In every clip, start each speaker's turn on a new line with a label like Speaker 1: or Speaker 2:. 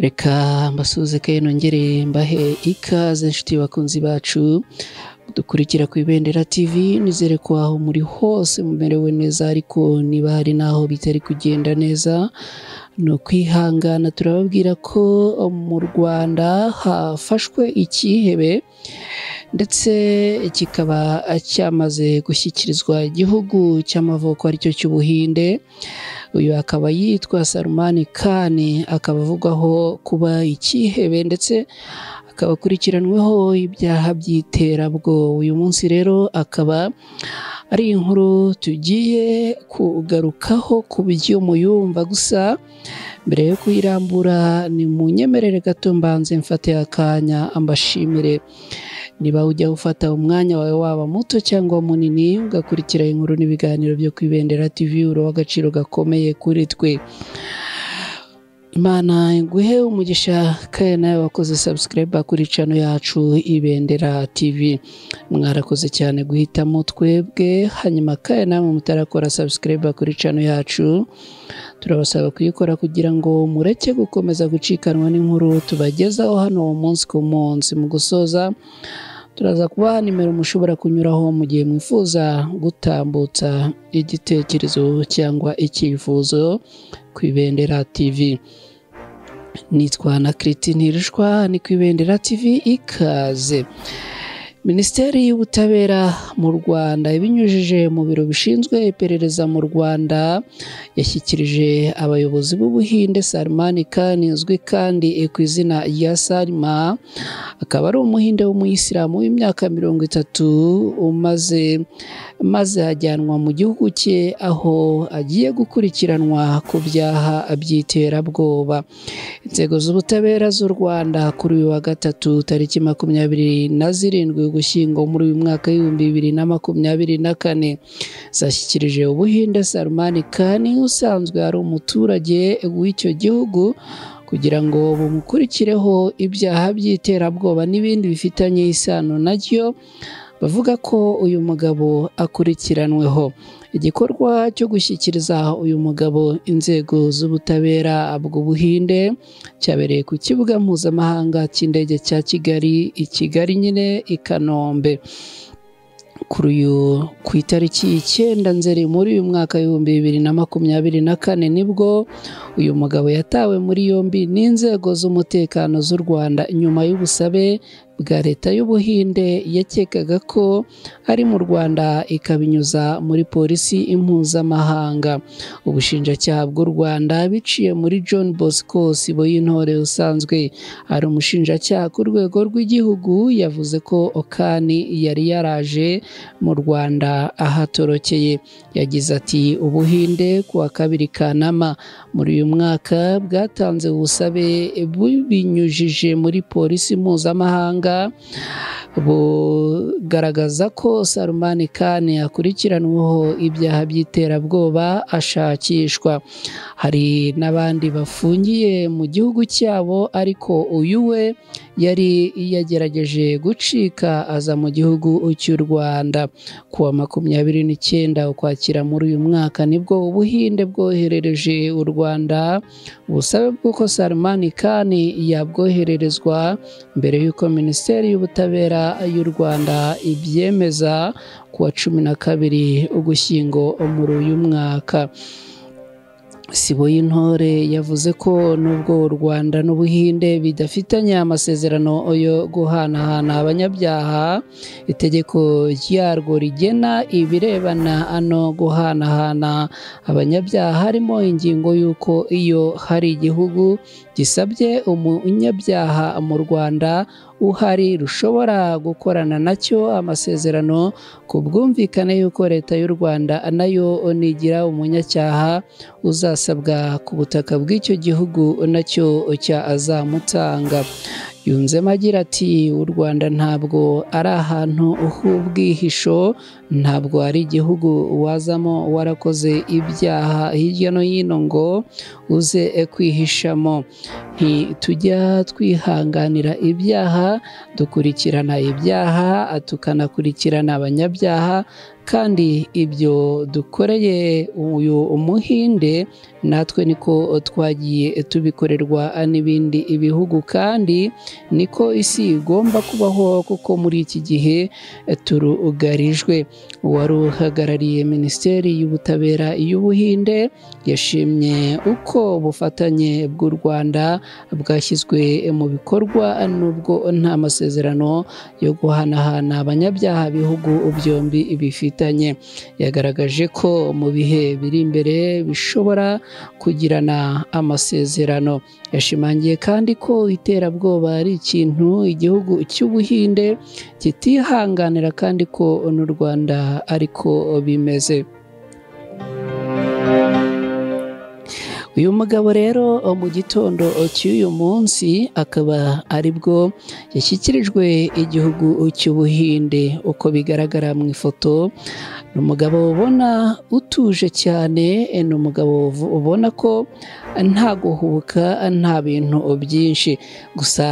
Speaker 1: Reka mbasuhuze kandi nongere mbahe ikaze inshuti bakunzi bacu dukurikira ku Ibendera TV. Nizere ko aho muri hose mumerewe neza, ariko niba hari naho bitari kugenda neza no kwihangana. Turababwira ko mu Rwanda hafashwe ikihebe ndetse kikaba cyamaze gushyikirizwa igihugu cy'amavuko aricyo cy'Ubuhinde. Uyu akaba yitwa Salman Khan, akaba avugwaho kuba ikihebe ndetse akaba akurikiranweho ibyaha by'iterabwoba. Uyu munsi rero akaba ari inkuru tugiye kugarukaho ku buryo muyumva, gusa mbere yo kuyirambura ni munyemerere gato mbanze mfate akanya ambashimire. Niba ujya ufata umwanya wawe waba muto cyangwa munini ugakurikira inkuru n'ibiganiro byo ku Ibendera TV, uri w'agaciro gakomeye kuri twe. Imana iguhe umugisha kandi nawe wakoze subscribe kuri channel yacu Ibendera TV. Mwarakoze cyane guhitamo twebwe, hanyuma kandi namwe mutarakora subscribe kuri channel yacu turabasaba kuyikora kugira ngo mureke gukomeza gucikanwa n'inkuru tubagezaho hano umunsi ku munsi. Mu gusoza turaza kubaha nimero mushobora kunyuraho mu gihe mwifuza gutambutsa igitekerezo cyangwa icyifuzo ku Ibendera TV. Nitwa na Christine Hirishwa, ni ku Ibendera TV, ikaze. Minisiteri y'Ubutabera mu Rwanda ibinyujije mu biro bishinzwe iperereza mu Rwanda yashyikirije abayobozi b'Ubuhinde Salman Khan, uzwi kandi ku izina rya Salma. Akaba ari umuhinde w'umuyisilamu w'imyaka 30 maze ajyanwa mu gihugu cye aho agiye gukurikiranwa ku byaha by'iterabwoba. Inzego z'ubutabera z'u Rwanda kuri uyu wa gatatu tariki 27 Ugushyingo muri uyu mwaka w'2024 zashyikirije Ubuhinde Salman Khan, usanzwe ari umuturage w'icyo gihugu, kugira ngo bumukurikireho ibyaha by'iterabwoba n'ibindi bifitanye isano nacyo. Bavuga ko uyu mugabo akurikiranweho. Igikorwa cyo gushyikiriza uyu mugabo inzego z'ubutabera bw'Ubuhinde cyabereye ku kibuga mpuzamahanga cy'indege cya Kigali, nyine i Kanombe. Kuri uyu ku itariki 9 Nzeri muri uyu mwaka w'2024 nibwo uyu mugabo yatawe muri yombi n'inzego z'umutekano z'u Rwanda nyuma y'ubusabe bwa leta y'Ubuhinde yakekaga ko ari mu Rwanda ikabinyuza muri polisi impuzamahanga. Ubushinjacyaha bw'u Rwanda biciye muri John Bosco Siboyintore usanzwe ari umushinjacyaha ku rwego rw'igihugu yavuze ko Khan yari yaraje mu Rwanda ahatorokeye. Yagize ati Ubuhinde ku wa 2 Kanama muri uyu mwaka bwatanze ubusabe bubinyujije muri polisi mpuzamahanga bugaragaza ko Salman Khan akurikiranweho ibyaha by'iterabwoba ashakishwa. Hari n'abandi bafungiye mu gihugu cyabo, ariko uyu we yari yagerageje gucika aza mu gihugu cy'u Rwanda. Ku wa 29 Ukwakira muri uyu mwaka nibwo Ubuhinde bwoherereje u Rwanda ubusabe bw'uko Salman Khan yabwohererezwa, mbere y'uko Minisiteri y'Ubutabera y'u Rwanda ibyemeza ku wa 12 Ugushyingo muri uyu mwaka. Siboyintore yavuze ko nubwo u Rwanda n'Ubuhinde bidafitanye amasezerano yo guhanahana abanyabyaha, itegeko ryarwo rigena ibirebana no guhanahana abanyabyaha, harimo ingingo y'uko iyo hari igihugu gisabye umunyabyaha mu Rwanda uhari rushobora gukorana nacyo amasezerano ku bwumvikane y'uko leta y'u Rwanda nayo nigira umunyacyaha uzasabwa ku butaka bw'icyo gihugu nacyo azamutanga. Yunzemo agira ati u Rwanda ntabwo ari ahantu h'ubwihisho, ntabwo ari igihugu wazamo warakoze ibyaha hirya no hino ngo uze kwihishamo. Ntitujya twihanganira ibyaha, dukurikirana ibyaha tukanakurikirana abanyabyaha kandi ibyo dukoreye uyu umuhinde natwe niko twagiye tubikorerwa n'ibindi bihugu, kandi niko isi igomba kubaho kuko muri iki gihe turugarijwe. Uwari uhagarariye Minisiteri y'Ubutabera y'Ubuhinde yashimye uko ubufatanye bw'u Rwanda bwashyizwe mu bikorwa nubwo nta masezerano yo guhanahana abanyabyaha ibihugu byombi bifitanye. Yagaragaje ko mu bihe biri imbere bishobora kugirana amasezerano. Yashimangiye kandi ko iterabwoba ari ikintu igihugu cy'Ubuhinde kitihanganira kandi ko n'u Rwanda ariko bimeze. Uyu mugabo rero mu gitondo cy'uyu munsi akaba aribwo yashyikirijwe igihugu cy'Ubuhinde. Uko bigaragara mu ifoto, ni umugabo ubona utuje cyane, ni umugabo ubona ko nta guhubuka, nta bintu byinshi, gusa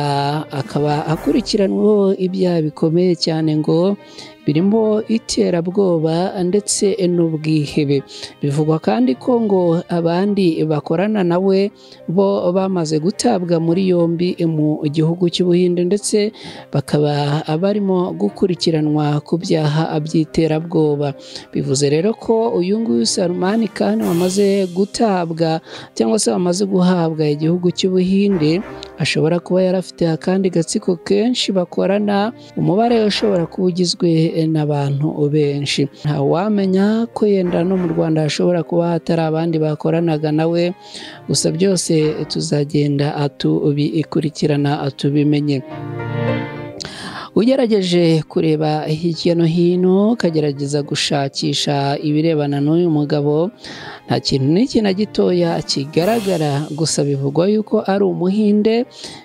Speaker 1: akaba akurikiranweho ibyaha bikomeye cyane ngo birimo iterabwoba ndetse n'ubwihebe. Bivugwa kandi ko ngo abandi bakorana nawe bo bamaze gutabwa muri yombi mu gihugu cy'Ubuhinde, ndetse bakaba barimo gukurikiranwa ku byaha by'iterabwoba. Bivuze rero ko uyu nguyu Salman Khan wamaze gutabwa cyangwa se wamaze guhabwa igihugu cy'Ubuhinde ashobora kuba yarafite akandi gatsiko kenshi bakorana, umubare ushobora kuba ugizwe n'abantu benshi. Nta wamenya ko yenda no mu Rwanda hashobora kuba hatari abandi bakoranaga nawe, gusa byose tuzagenda tubikurikirana tubimenye. Ugerageje kureba hirya no hino ukagerageza gushakisha ibirebana n'uyu mugabo, nta kintu n'iki na gitoya kigaragara, gusa bivugwa yuko ari Umuhinde,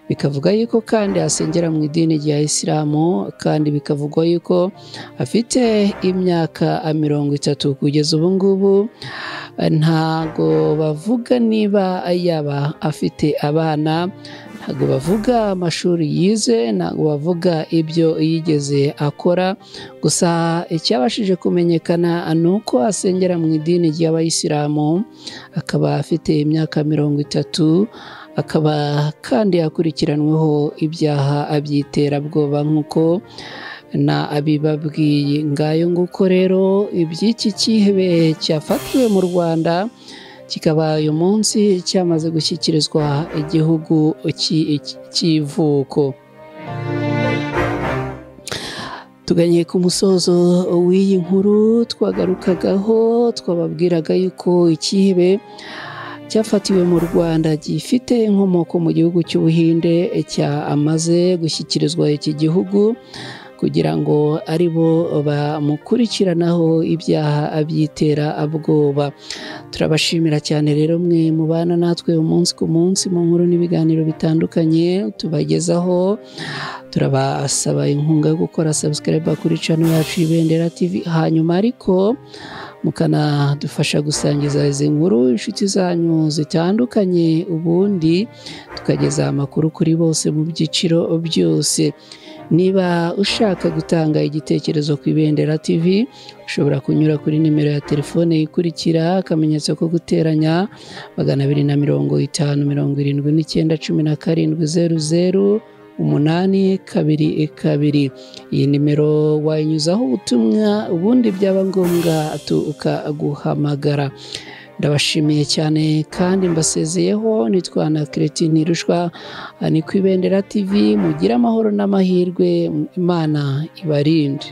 Speaker 1: bikavuga yuko kandi asengera mu idini rya Isilamu, kandi bikavugwa yuko afite imyaka 30 kugeza ubu ngubu. Ntago bavuga niba yaba afite abana, ntago bavuga amashuri yize, ntago bavuga ibyo yigeze akora, gusa icyabashije kumenyekana ni uko asengera mu idini ry'Abayisilamu, akaba afite imyaka 30, akaba kandi akurikiranweho ibyaha by'iterabwoba nk'uko na abibabwiye. Ngayo nguko rero iby'iki cyihebe cyafatiwe mu Rwanda, kikaba uyu munsi cyamaze gushyikirizwa igihugu cy'ivuko. Tuganye ku musozo w'iyi nkuru twagarukagaho, twababwiraga yuko icyihebe cyafatiwe mu Rwanda gifite inkomoko mu gihugu cy'Ubuhinde cyamaze gushyikirizwa iki gihugu kugira ngo ari bo bamukurikiranaho ibyaha by'iterabwoba. Turabashimira cyane rero mwe mubana natwe umunsi ku munsi mu nkuru n'ibiganiro bitandukanye tubagezaho. Turabasaba inkunga yo gukora subscribe kuri channel yacu Ibendera TV, hanyuma ariko mukanadufasha gusangiza izi nkuru inshuti zanyu zitandukanye, ubundi tukageza amakuru kuri bose mu byiciro byose. Niba ushaka gutanga igitekerezo ku Ibendera TV, ushobora kunyura kuri nimero ya telefone ikurikira, akamenyetso ko guteranya 250 Iyi nimero wayinyuzaho ubutumwa, ubundi byaba ngombwa tukaguhamagara. Ndabashimiye cyane kandi mbasezeyeho. Nitwa na Cretine Rushwa, ni ku Ibendera TV. Mugire amahoro n'amahirwe, Imana ibarinde.